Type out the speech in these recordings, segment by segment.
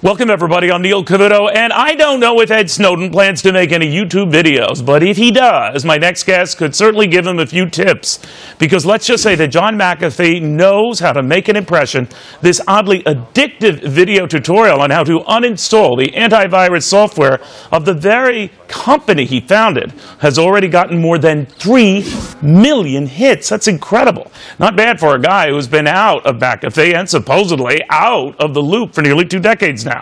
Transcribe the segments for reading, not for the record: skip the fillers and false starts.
Welcome, everybody. I'm Neil Cavuto, and I don't know if Ed Snowden plans to make any YouTube videos, but if he does, my next guest could certainly give him a few tips, because let's just say that John McAfee knows how to make an impression. This oddly addictive video tutorial on how to uninstall the antivirus software of the very company he founded has already gotten more than 3 million hits. That's incredible. Not bad for a guy who's been out of McAfee and supposedly out of the loop for nearly 2 decades now.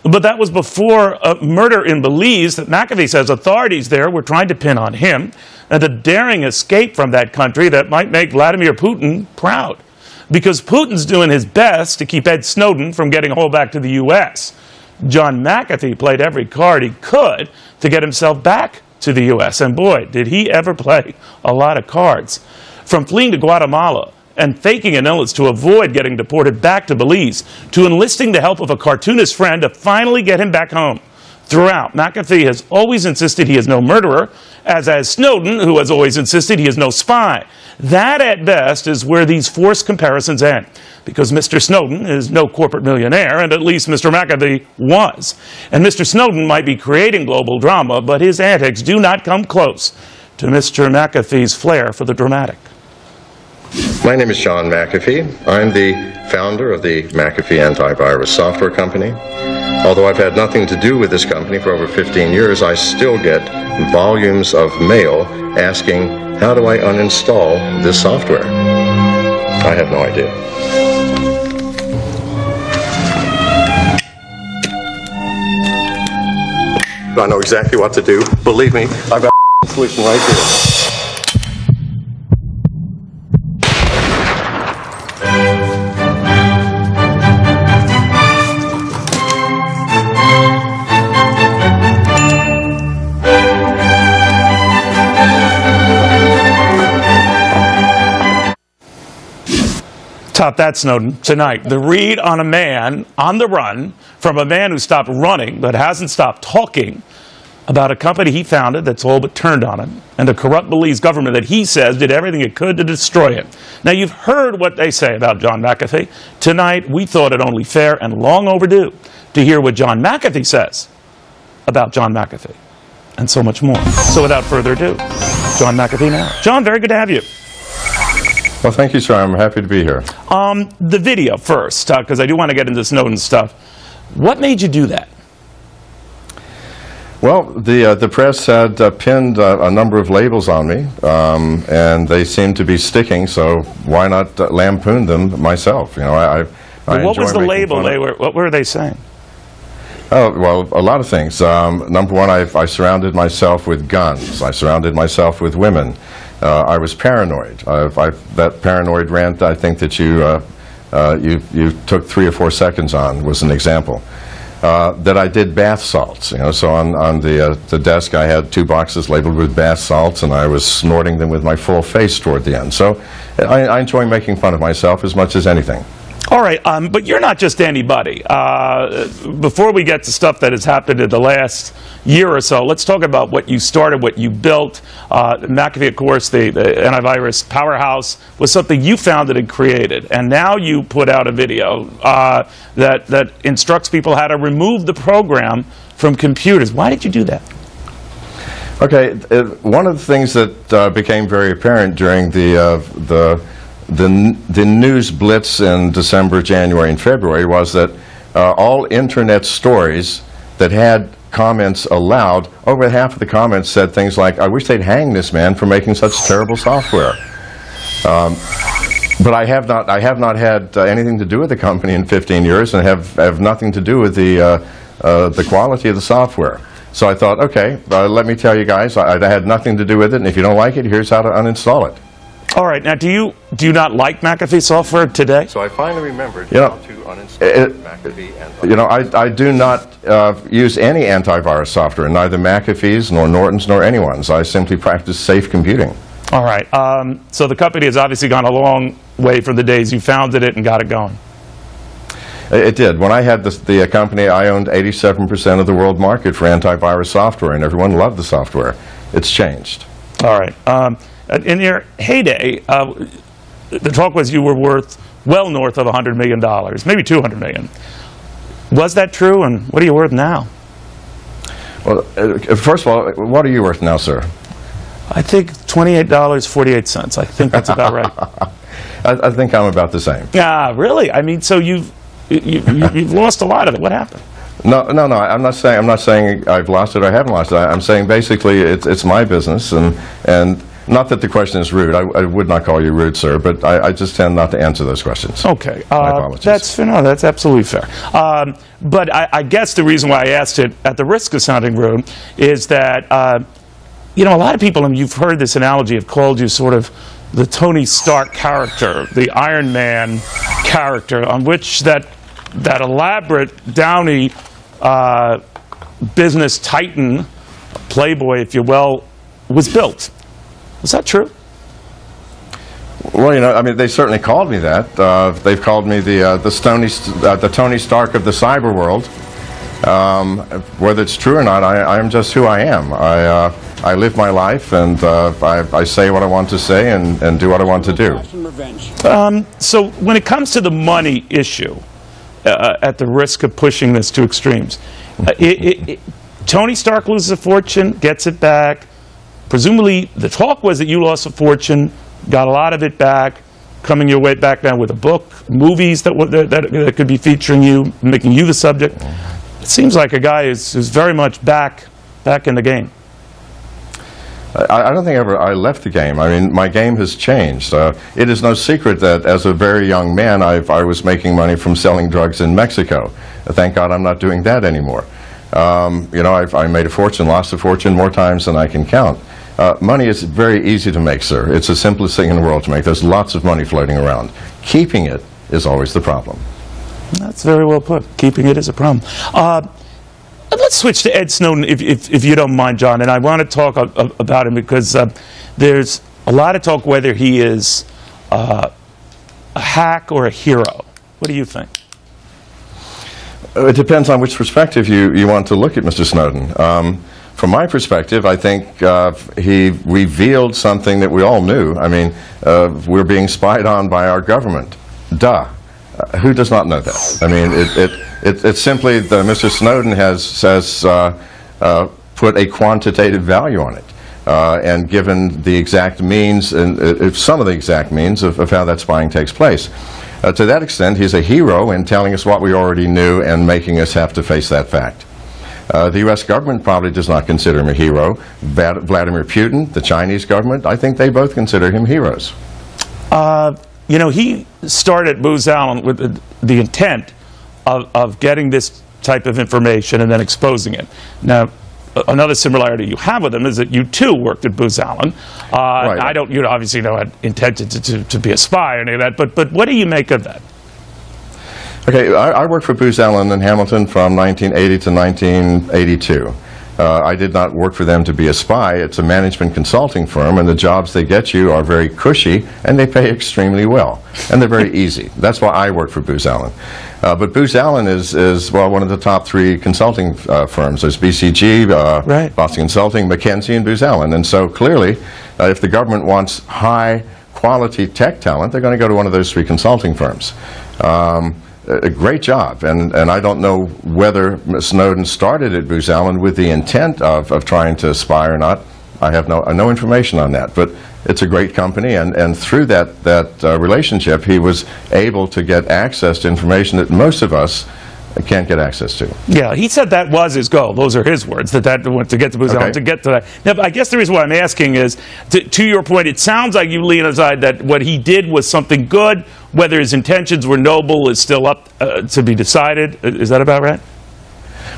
But that was before a murder in Belize that McAfee says authorities there were trying to pin on him, and a daring escape from that country that might make Vladimir Putin proud. Because Putin's doing his best to keep Ed Snowden from getting hauled back to the U.S. John McAfee played every card he could to get himself back to the U.S. And boy, did he ever play a lot of cards. From fleeing to Guatemala and faking an illness to avoid getting deported back to Belize, to enlisting the help of a cartoonist friend to finally get him back home. Throughout, McAfee has always insisted he is no murderer, as has Snowden, who has always insisted he is no spy. That, at best, is where these forced comparisons end, because Mr. Snowden is no corporate millionaire, and at least Mr. McAfee was. And Mr. Snowden might be creating global drama, but his antics do not come close to Mr. McAfee's flair for the dramatic. My name is John McAfee. I'm the founder of the McAfee antivirus software company. Although I've had nothing to do with this company for over 15 years, I still get volumes of mail asking, how do I uninstall this software? I have no idea. I know exactly what to do. Believe me, I've got a solution right here. Top that, Snowden. Tonight, the read on a man on the run from a man who stopped running but hasn't stopped talking about a company he founded that's all but turned on him, and a corrupt Belize government that he says did everything it could to destroy him. Now, you've heard what they say about John McAfee. Tonight, we thought it only fair and long overdue to hear what John McAfee says about John McAfee, and so much more. So without further ado, John McAfee now. John, very good to have you. Well, thank you, sir. I'm happy to be here. The video first, because I do want to get into Snowden stuff. What made you do that? Well, the press had pinned a number of labels on me, and they seemed to be sticking. So why not lampoon them myself? You know, I what was the label they were? What were they saying? Oh, well, a lot of things. Number one, I surrounded myself with guns. I surrounded myself with women. I was paranoid. That paranoid rant, I think that you took 3 or 4 seconds on, was an example. That I did bath salts. You know, so on the desk I had 2 boxes labeled with bath salts, and I was snorting them with my full face toward the end. So I enjoy making fun of myself as much as anything. All right, but you're not just anybody. Before we get to stuff that has happened in the last year or so, let's talk about what you started, what you built. McAfee, of course, the antivirus powerhouse, was something you founded and created. And now you put out a video that instructs people how to remove the program from computers. Why did you do that? Okay, one of the things that became very apparent during the news blitz in December, January, and February was that all internet stories that had comments allowed, over half of the comments said things like, I wish they'd hang this man for making such terrible software. But I have not had anything to do with the company in 15 years, and have nothing to do with the quality of the software. So I thought, okay, let me tell you guys, I had nothing to do with it, and if you don't like it, here's how to uninstall it. All right. Now, do you not like McAfee software today? So I finally remembered how to uninstall McAfee antivirus. You know, I do not use any antivirus software, neither McAfee's nor Norton's nor anyone's. I simply practice safe computing. All right. So the company has obviously gone a long way from the days you founded it and got it going. It did. When I had the company, I owned 87% of the world market for antivirus software, and everyone loved the software. It's changed. All right. In your heyday, the talk was you were worth well north of $100 million, maybe $200 million. Was that true, and what are you worth now? Well, first of all, what are you worth now, sir? I think $28.48. I think that's about right. I think I'm about the same. Ah, really? I mean, so you've lost a lot of it. What happened? No. I'm not saying I've lost it or I haven't lost it. I'm saying basically it's my business, and not that the question is rude. I would not call you rude, sir, but I just tend not to answer those questions. Okay. My apologies. That's fair. No, that's absolutely fair. But I guess the reason why I asked it, at the risk of sounding rude, is that you know, a lot of people, and you've heard this analogy, have called you sort of the Tony Stark character, the Iron Man character, on which that elaborate Downey business titan, playboy, if you will, was built. Is that true? Well, you know, I mean, they certainly called me that. They've called me the Tony Stark of the cyber world. Whether it's true or not, I am just who I am. I live my life, and I say what I want to say and do what I want to do. So when it comes to the money issue, at the risk of pushing this to extremes, Tony Stark loses a fortune, gets it back. Presumably, the talk was that you lost a fortune, got a lot of it back, coming your way back now with a book, movies that could be featuring you, making you the subject. It seems like a guy who's very much back in the game. I don't think I left the game. I mean, my game has changed. It is no secret that as a very young man, I was making money from selling drugs in Mexico. Thank God I'm not doing that anymore. You know, I made a fortune, lost a fortune more times than I can count. Money is very easy to make, sir. It's the simplest thing in the world to make. There's lots of money floating around. Keeping it is always the problem. That's very well put. Keeping it is a problem. Let's switch to Ed Snowden, if you don't mind, John. And I want to talk about him because there's a lot of talk whether he is a hack or a hero. What do you think? It depends on which perspective you want to look at Mr. Snowden. From my perspective, I think he revealed something that we all knew. I mean, we're being spied on by our government. Duh. Who does not know that? I mean, it's simply that Mr. Snowden has put a quantitative value on it and given the exact means, and some of the exact means of how that spying takes place. To that extent, he's a hero in telling us what we already knew and making us have to face that fact. The U.S. government probably does not consider him a hero. Vladimir Putin, the Chinese government, I think they both consider him heroes. You know, he started Booz Allen with the intent of getting this type of information and then exposing it. Now, another similarity you have with him is that you too worked at Booz Allen. Right. I don't, you know, obviously had intended to be a spy or any of that, but what do you make of that? Okay, I worked for Booz Allen in Hamilton from 1980 to 1982. I did not work for them to be a spy. It's a management consulting firm, and the jobs they get you are very cushy, and they pay extremely well, and they're very easy. That's why I work for Booz Allen. But Booz Allen is well, one of the top three consulting firms. There's BCG, right. Boston Consulting, McKinsey, and Booz Allen. And so clearly, if the government wants high-quality tech talent, they're going to go to one of those three consulting firms. A great job, and I don't know whether Snowden started at Booz Allen with the intent of trying to spy or not. I have no information on that, but it's a great company, and through that relationship, he was able to get access to information that most of us can't get access to. Yeah, he said that was his goal. Those are his words, to get to Booz Allen, to get to that. Now, I guess the reason why I'm asking is, to your point, it sounds like you lean aside that what he did was something good. Whether his intentions were noble is still up to be decided. Is that about right?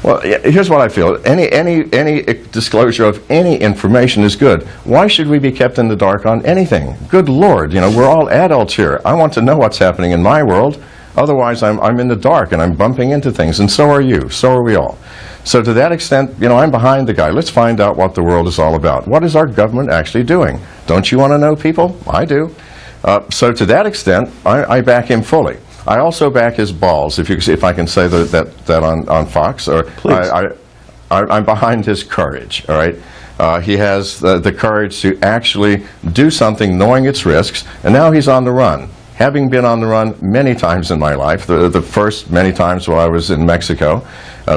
Well, here's what I feel. Any disclosure of any information is good. Why should we be kept in the dark on anything? Good Lord, you know, we're all adults here. I want to know what's happening in my world. Otherwise, I'm in the dark and I'm bumping into things, and so are you. So are we all. So to that extent, you know, I'm behind the guy. Let's find out what the world is all about. What is our government actually doing? Don't you want to know, people? I do. So to that extent, I back him fully. I also back his balls, if I can say that on Fox. Or I'm behind his courage. All right. He has the courage to actually do something, knowing its risks, and now he's on the run. having been on the run many times in my life, the first many times while I was in Mexico,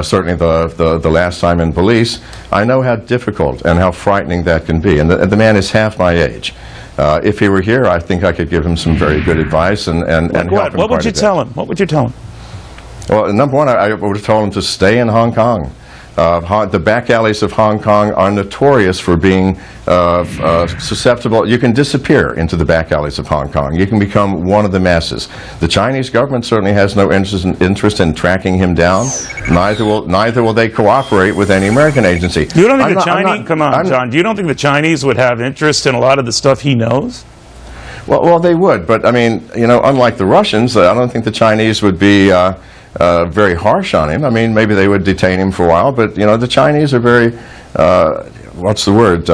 certainly the last time in Belize, I know how difficult and how frightening that can be. And the man is half my age. If he were here, I think I could give him some very good advice and help him. What would you tell him? What would you tell him? Well, number one, I would have told him to stay in Hong Kong. The back alleys of Hong Kong are notorious for being susceptible. You can disappear into the back alleys of Hong Kong. You can become one of the masses. The Chinese government certainly has no interest in tracking him down. Neither will they cooperate with any American agency. You don't think the Chinese? Come on, John. You don't think the Chinese would have interest in a lot of the stuff he knows? Well, they would, but I mean, you know, unlike the Russians, I don't think the Chinese would be very harsh on him. I mean, maybe they would detain him for a while, but you know, the Chinese are very, what's the word?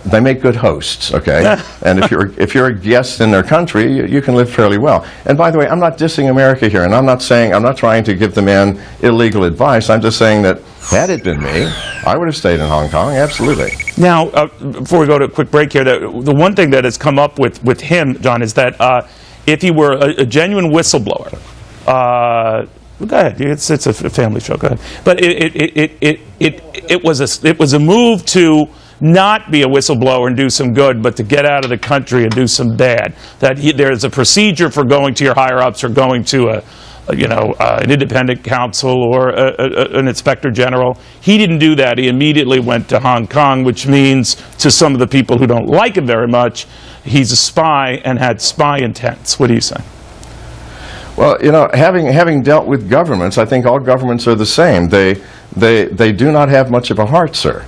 They make good hosts, okay? And if you're a guest in their country, you can live fairly well. And by the way, I'm not dissing America here, and I'm not trying to give the man illegal advice. I'm just saying that had it been me, I would have stayed in Hong Kong, absolutely. Now, before we go to a quick break here, the one thing that has come up with him, John, is that if he were a genuine whistleblower, go ahead. It's a family show. Go ahead. But it was a move to not be a whistleblower and do some good, but to get out of the country and do some bad. That there's a procedure for going to your higher ups or going to an independent counsel or an inspector general. He didn't do that. He immediately went to Hong Kong, which means to some of the people who don't like him very much, he's a spy and had spy intents. What do you say? Well, you know, having dealt with governments, I think all governments are the same. They do not have much of a heart, sir.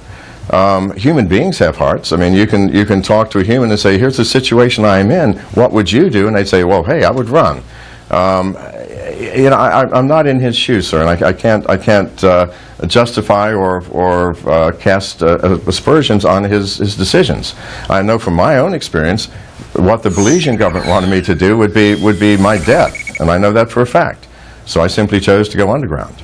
Human beings have hearts. I mean, you can talk to a human and say, "Here's the situation I'm in. What would you do?" And they'd say, "Well, hey, I would run." You know, I'm not in his shoes, sir, and I can't justify or cast aspersions on his decisions. I know from my own experience what the Belizean government wanted me to do would be my death, and I know that for a fact. So I simply chose to go underground.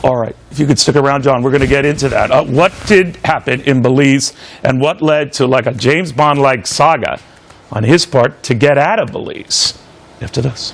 All right. If you could stick around, John, we're going to get into that. What did happen in Belize, and what led to like a James Bond-like saga on his part to get out of Belize? After this.